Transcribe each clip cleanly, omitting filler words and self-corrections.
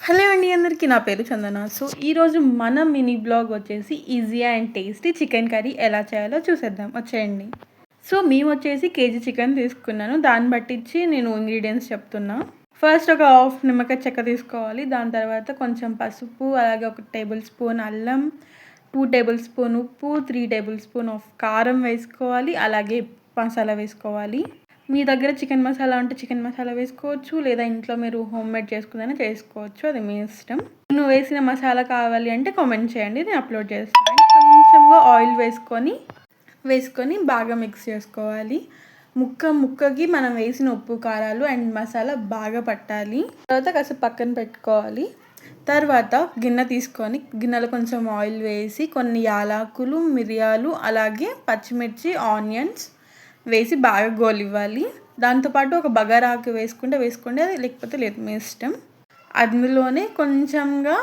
Hello అండి అందరికీ, నా పేరు చందన. సో ఈరోజు మన మినీ బ్లాగ్ వచ్చేసి easy and tasty chicken curry ఎలా చేయాలో చూసేద్దాం, వచ్చేయండి. సో మేము వచ్చేసి కేజీ చికెన్ తీసుకున్నాను. దాన్ని బట్టించి నేను ఇంగ్రీడియంట్స్ చెప్తున్నా. ఫస్ట్ ఒక హాఫ్ నిమ్మకాయ చెక్క తీసుకోవాలి. దాని తర్వాత కొంచెం పసుపు, అలాగే 1 టేబుల్ స్పూన్ అల్లం, 2 టేబుల్ స్పూన్ ఉప్పు, 3 టేబుల్ స్పూన్ ఆఫ్ కారం వేసుకోవాలి. అలాగే మసాలా వేసుకోవాలి. మీ దగ్గర చికెన్ మసాలా ఉంటే చికెన్ మసాలా వేసుకోవచ్చు, లేదా ఇంట్లో మీరు హోమ్ మేడ్ చేసుకుందైనా చేసుకోవచ్చు, అది మీ ఇష్టం. నువ్వు వేసిన మసాలా కావాలి అంటే కామెంట్ చేయండి, నేను అప్లోడ్ చేస్తాను. కొంచెంగా ఆయిల్ వేసుకొని బాగా మిక్స్ చేసుకోవాలి. ముక్కకి మనం వేసిన ఉప్పు, కారాలు అండ్ మసాలా బాగా పట్టాలి. తర్వాత కాసేపు పక్కన పెట్టుకోవాలి. తర్వాత గిన్నె తీసుకొని గిన్నెలో కొంచెం ఆయిల్ వేసి కొన్ని యాలకులు, మిరియాలు, అలాగే పచ్చిమిర్చి, ఆనియన్స్ వేసి బాగా గోలివ్వాలి. దాంతోపాటు ఒక బగారాకు వేసుకోండి, అది లేకపోతే లేదు, మీ ఇష్టం. అందులోనే కొంచెంగా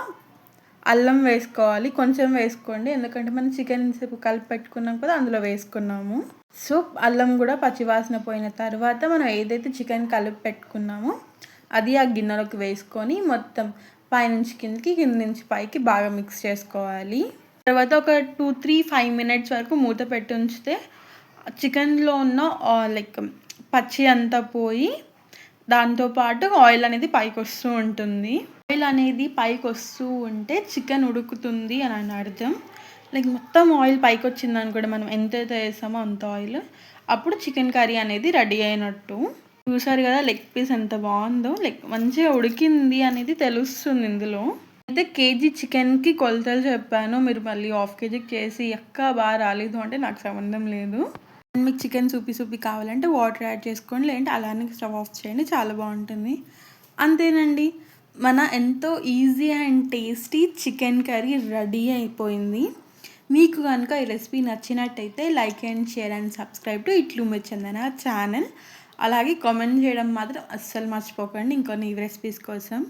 అల్లం వేసుకోవాలి, కొంచెం వేసుకోండి, ఎందుకంటే మనం చికెన్ సేపు కలిపి పెట్టుకున్నాం కదా, అందులో వేసుకున్నాము. సో అల్లం కూడా పచ్చివాసన పోయిన తర్వాత మనం ఏదైతే చికెన్ కలిపి పెట్టుకున్నామో అది ఆ గిన్నెలోకి వేసుకొని మొత్తం పైనుంచి కిందకి, కింద నుంచి పైకి బాగా మిక్స్ చేసుకోవాలి. తర్వాత ఒక 2-5 మినిట్స్ వరకు మూత పెట్టి ఉంచితే చికెన్లో ఉన్న పచ్చి అంతా పోయి దాంతోపాటు ఆయిల్ అనేది పైకి వస్తూ ఉంటుంది. ఆయిల్ అనేది పైకి వస్తూ ఉంటే చికెన్ ఉడుకుతుంది అని అర్థం. మొత్తం ఆయిల్ పైకి వచ్చింది అనుకోండి, మనం ఎంతైతే వేస్తామో అంత ఆయిల్, అప్పుడు చికెన్ కర్రీ అనేది రెడీ అయినట్టు. చూసారు కదా లెగ్ పీస్ ఎంత బాగుందో, మంచిగా ఉడికింది అనేది తెలుస్తుంది ఇందులో. అయితే కేజీ చికెన్కి కొలతలు చెప్పాను, మీరు మళ్ళీ హాఫ్ కేజీకి చేసి బాగా రాలేదు అంటే నాకు సంబంధం లేదు. మీకు చికెన్ సూపీ కావాలంటే వాటర్ యాడ్ చేసుకోండి, లేదంటే అలానే స్టవ్ ఆఫ్ చేయండి, చాలా బాగుంటుంది. అంతేనండి, మన ఎంతో easy and tasty chicken curry ready అయిపోయింది. మీకు కనుక ఈ రెసిపీ నచ్చినట్టయితే like and share and subscribe to ఇట్లు మీ చందన ఛానల్. అలాగే కామెంట్ చేయడం మాత్రం అస్సలు మర్చిపోకండి ఇంకొన్ని రెసిపీస్ కోసం.